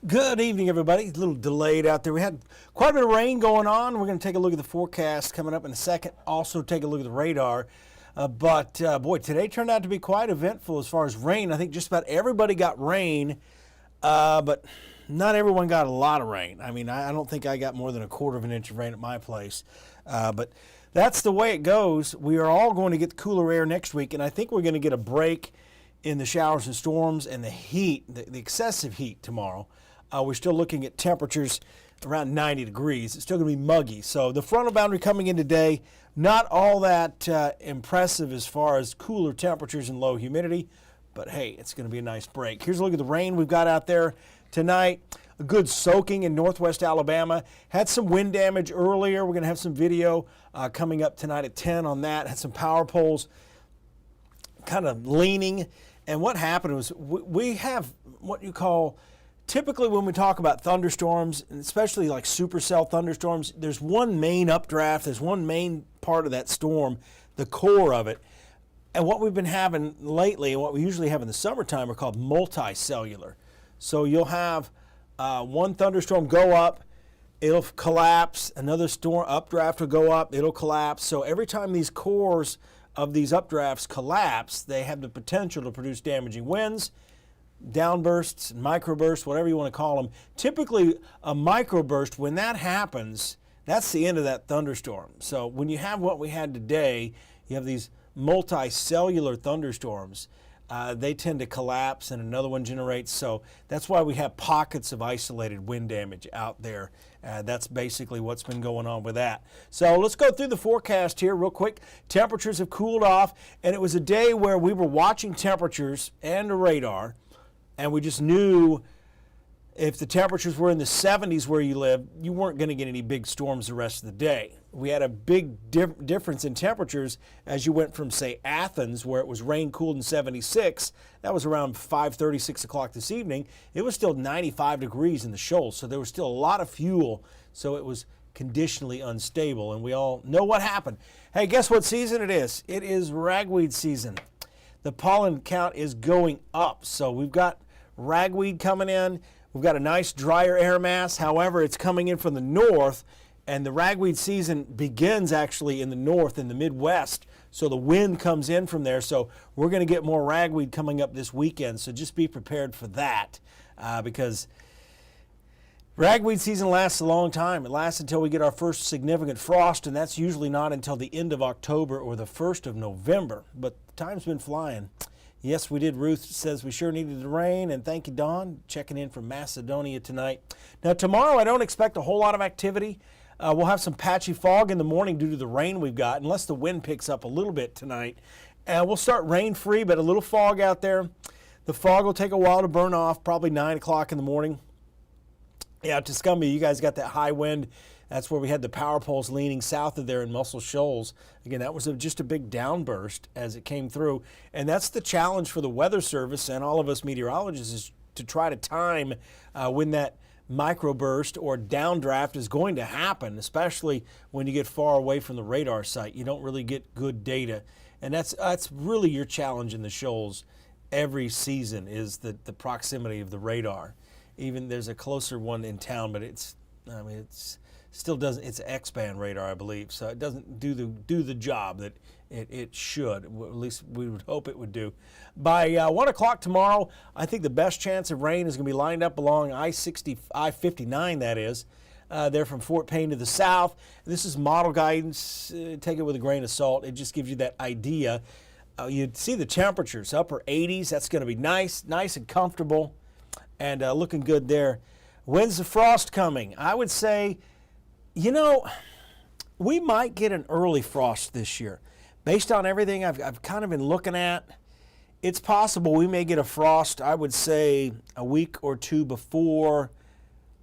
Good evening, everybody. A little delayed out there. We had quite a bit of rain going on. We're going to take a look at the forecast coming up in a second. Also take a look at the radar. Boy, today turned out to be quite eventful as far as rain. I think just about everybody got rain, but not everyone got a lot of rain. I mean, I don't think I got more than a quarter of an inch of rain at my place. But that's the way it goes. We are all going to get cooler air next week, and I think we're going to get a break in the showers and storms and the heat, the excessive heat tomorrow. We're still looking at temperatures around 90 degrees. It's still going to be muggy. So the frontal boundary coming in today, not all that impressive as far as cooler temperatures and low humidity, but hey, it's going to be a nice break. Here's a look at the rain we've got out there tonight. A good soaking in northwest Alabama. Had some wind damage earlier. We're going to have some video coming up tonight at 10 on that. Had some power poles kind of leaning. And what happened was we have what you call, typically when we talk about thunderstorms, and especially like supercell thunderstorms, there's one main updraft, there's one main part of that storm, the core of it. And what we've been having lately, and what we usually have in the summertime, are called multicellular. So you'll have one thunderstorm go up, it'll collapse, another storm updraft will go up, it'll collapse. So every time these cores of these updrafts collapse, they have the potential to produce damaging winds, downbursts, microbursts, whatever you want to call them. Typically, a microburst, when that happens, that's the end of that thunderstorm. So when you have what we had today, you have these multicellular thunderstorms. They tend to collapse and another one generates. So that's why we have pockets of isolated wind damage out there. That's basically what's been going on with that. So let's go through the forecast here real quick. Temperatures have cooled off, and it was a day where we were watching temperatures and the radar, and we just knew if the temperatures were in the 70s where you live, you weren't going to get any big storms the rest of the day. We had a big difference in temperatures as you went from, say, Athens, where it was rain cooled in 76. That was around 5:30, 6 o'clock this evening. It was still 95 degrees in the shoals, so there was still a lot of fuel. So it was conditionally unstable, and we all know what happened. Hey, guess what season it is? It is ragweed season. The pollen count is going up, so we've got ragweed coming in. We've got a nice drier air mass. However, it's coming in from the north, and the ragweed season begins actually in the north, in the Midwest. So the wind comes in from there. So we're going to get more ragweed coming up this weekend. So just be prepared for that because ragweed season lasts a long time. It lasts until we get our first significant frost, and that's usually not until the end of October or the 1st of November. But time's been flying. Yes, we did. Ruth says we sure needed the rain, and thank you, Dawn, checking in from Macedonia tonight. Now, tomorrow I don't expect a whole lot of activity. We'll have some patchy fog in the morning due to the rain we've got, unless the wind picks up a little bit tonight. We'll start rain-free, but a little fog out there. The fog will take a while to burn off, probably 9 o'clock in the morning. Yeah, Tuscumbia, you guys got that high wind. That's where we had the power poles leaning south of there in Muscle Shoals. Again, that was just a big downburst as it came through. And that's the challenge for the Weather Service and all of us meteorologists, is to try to time when that microburst or downdraft is going to happen, especially when you get far away from the radar site. You don't really get good data. And that's really your challenge in the shoals every season, is the proximity of the radar. Even there's a closer one in town, but it's still doesn't. It's X-band radar, I believe, so it doesn't do the job that it should. At least we would hope it would do. By 1 o'clock tomorrow, I think the best chance of rain is going to be lined up along I-59. That is, they're from Fort Payne to the south. This is model guidance. Take it with a grain of salt. It just gives you that idea. You'd see the temperatures, upper 80s. That's going to be nice and comfortable, and looking good there. When's the frost coming? I would say, we might get an early frost this year. Based on everything I've kind of been looking at, it's possible we may get a frost, I would say, a week or two before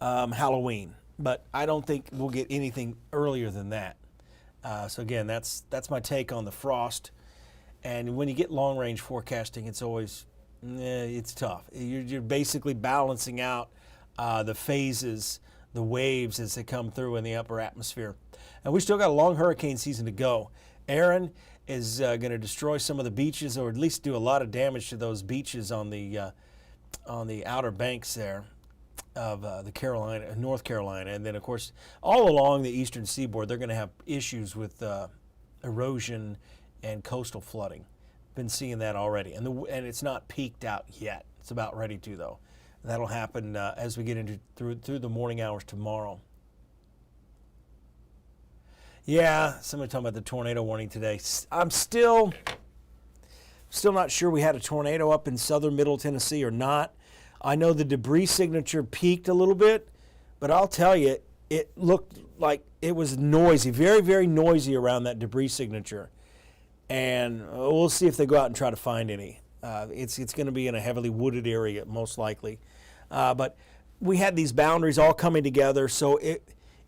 Halloween. But I don't think we'll get anything earlier than that. So again, that's my take on the frost. And when you get long-range forecasting, it's always, it's tough. You're basically balancing out the phases, the waves as they come through in the upper atmosphere. And we still got a long hurricane season to go. Aaron is going to destroy some of the beaches, or at least do a lot of damage to those beaches on the outer banks there. of the North Carolina, and then of course all along the eastern seaboard, they're going to have issues with erosion and coastal flooding. Been seeing that already, and it's not peaked out yet. It's about ready to though. That'll happen as we get into through the morning hours tomorrow. Yeah, somebody talking about the tornado warning today. I'm still not sure we had a tornado up in southern Middle Tennessee or not. I know the debris signature peaked a little bit, but I'll tell you, it looked like it was noisy, very, very noisy around that debris signature. And we'll see if they go out and try to find any. It's going to be in a heavily wooded area, most likely. But we had these boundaries all coming together, so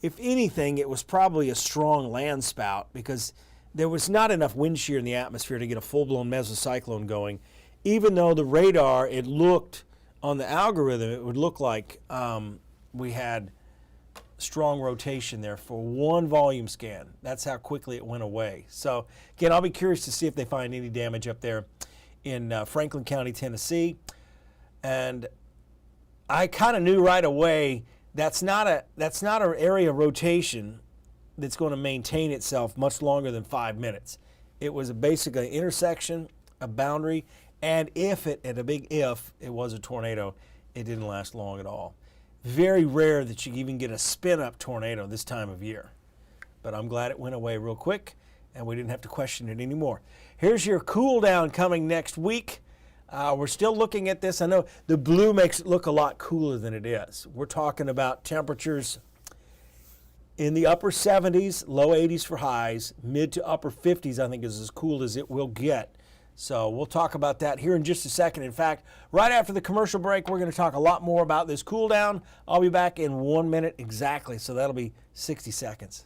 if anything, it was probably a strong land spout because there was not enough wind shear in the atmosphere to get a full-blown mesocyclone going. Even though the radar, it looked on the algorithm, it would look like we had strong rotation there for one volume scan. That's how quickly it went away. So again, I'll be curious to see if they find any damage up there in Franklin County, Tennessee. And I kind of knew right away that's not an area of rotation that's going to maintain itself much longer than 5 minutes. It was basically an intersection, a boundary, and a big if, it was a tornado, it didn't last long at all. Very rare that you even get a spin-up tornado this time of year. But I'm glad it went away real quick, and we didn't have to question it anymore. Here's your cool down coming next week. We're still looking at this. I know the blue makes it look a lot cooler than it is. We're talking about temperatures in the upper 70s, low 80s for highs, mid to upper 50s I think is as cool as it will get. So we'll talk about that here in just a second. In fact, right after the commercial break, we're going to talk a lot more about this cool down. I'll be back in 1 minute exactly, so that'll be 60 seconds.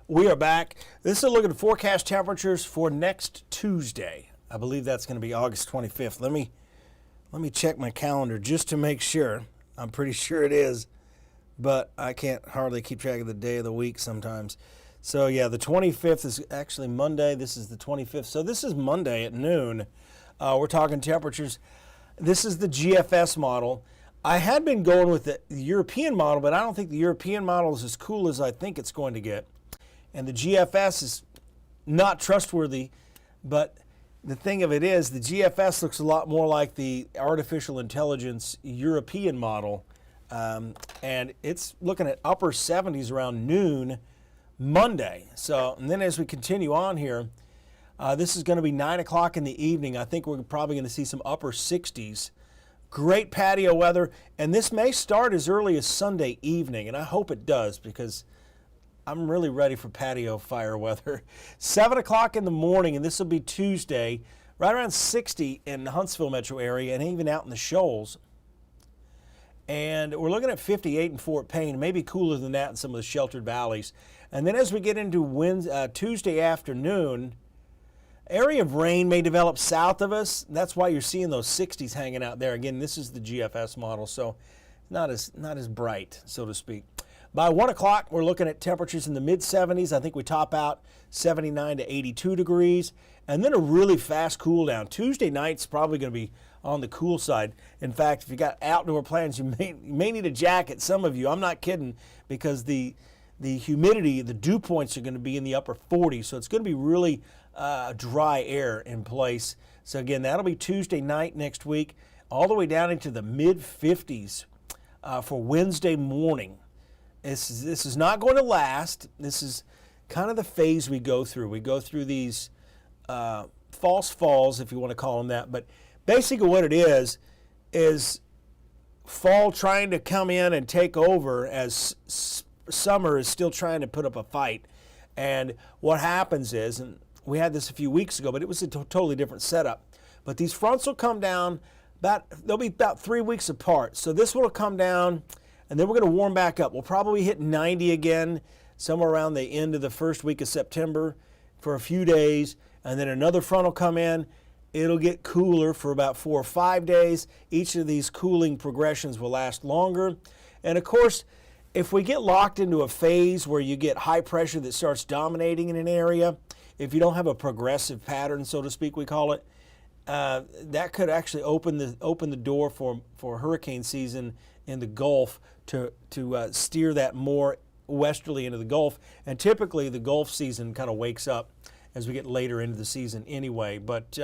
We are back. This is a look at the forecast temperatures for next Tuesday. I believe that's going to be August 25th. Let me check my calendar just to make sure. I'm pretty sure it is, but I can't hardly keep track of the day of the week sometimes. So yeah, the 25th is actually Monday. This is the 25th. So this is Monday at noon. We're talking temperatures. This is the GFS model. I had been going with the European model, but I don't think the European model is as cool as I think it's going to get. And the GFS is not trustworthy, but the thing of it is the GFS looks a lot more like the artificial intelligence European model, and it's looking at upper 70s around noon Monday. So, and then as we continue on here, this is going to be 9 o'clock in the evening. I think we're probably going to see some upper 60s. Great patio weather, and this may start as early as Sunday evening, and I hope it does because I'm really ready for patio fire weather. 7 o'clock in the morning, and this will be Tuesday, right around 60 in the Huntsville metro area and even out in the Shoals. And we're looking at 58 in Fort Payne, maybe cooler than that in some of the sheltered valleys. And then as we get into Tuesday afternoon, area of rain may develop south of us. That's why you're seeing those 60s hanging out there. Again, this is the GFS model, so not as bright, so to speak. By 1 o'clock, we're looking at temperatures in the mid-70s. I think we top out 79 to 82 degrees. And then a really fast cool down. Tuesday night's probably going to be on the cool side. In fact, if you got outdoor plans, you may need a jacket. Some of you, I'm not kidding, because the humidity, the dew points are going to be in the upper 40s. So it's going to be really dry air in place. So again, that'll be Tuesday night next week, all the way down into the mid-50s for Wednesday morning. This is not going to last. This is kind of the phase we go through. We go through these false falls, if you want to call them that. But basically what it is fall trying to come in and take over as summer is still trying to put up a fight. And what happens is, and we had this a few weeks ago, but it was a totally different setup. But these fronts will come down, they'll be about 3 weeks apart. So this will come down, and then we're going to warm back up. We'll probably hit 90 again somewhere around the end of the first week of September for a few days, and then another front will come in. It'll get cooler for about 4 or 5 days. Each of these cooling progressions will last longer. And of course, if we get locked into a phase where you get high pressure that starts dominating in an area, if you don't have a progressive pattern, so to speak, we call it, that could actually open the door for hurricane season in the Gulf to steer that more westerly into the Gulf. And typically the Gulf season kind of wakes up as we get later into the season anyway. But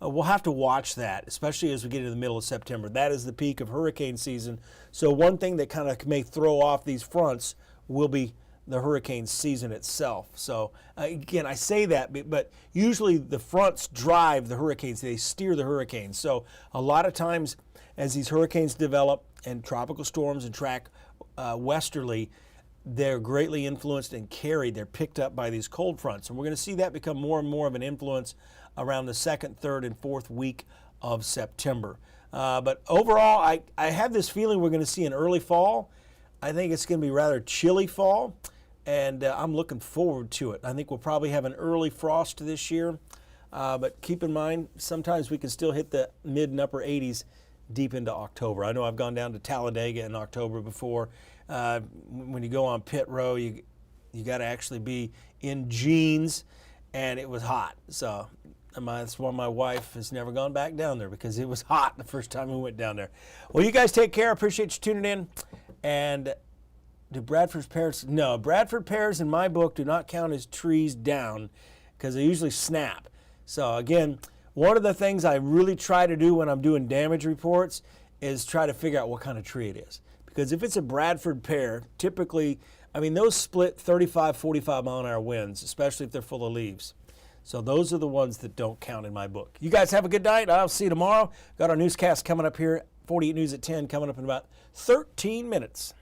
we'll have to watch that, especially as we get into the middle of September. That is the peak of hurricane season. So one thing that kind of may throw off these fronts will be the hurricane season itself. So again, I say that, but usually the fronts drive the hurricanes. They steer the hurricanes. So a lot of times as these hurricanes develop and tropical storms and track westerly, they're greatly influenced and carried. They're picked up by these cold fronts. And we're going to see that become more and more of an influence around the 2nd, 3rd, and 4th week of September. But overall, I have this feeling we're going to see an early fall. I think it's going to be rather chilly fall, and I'm looking forward to it. I think we'll probably have an early frost this year. But keep in mind, sometimes we can still hit the mid and upper 80s deep into October. I know I've gone down to Talladega in October before. When you go on pit row, you got to actually be in jeans, and it was hot. So that's why my wife has never gone back down there, because it was hot the first time we went down there. Well, you guys take care. I appreciate you tuning in. And do Bradford pears? No, Bradford pears in my book do not count as trees down, because they usually snap. So again, one of the things I really try to do when I'm doing damage reports is try to figure out what kind of tree it is. Because if it's a Bradford pear, typically, I mean, those split 35, 45 mile an hour winds, especially if they're full of leaves. So those are the ones that don't count in my book. You guys have a good night. I'll see you tomorrow. Got our newscast coming up here, 48 News at 10, coming up in about 13 minutes.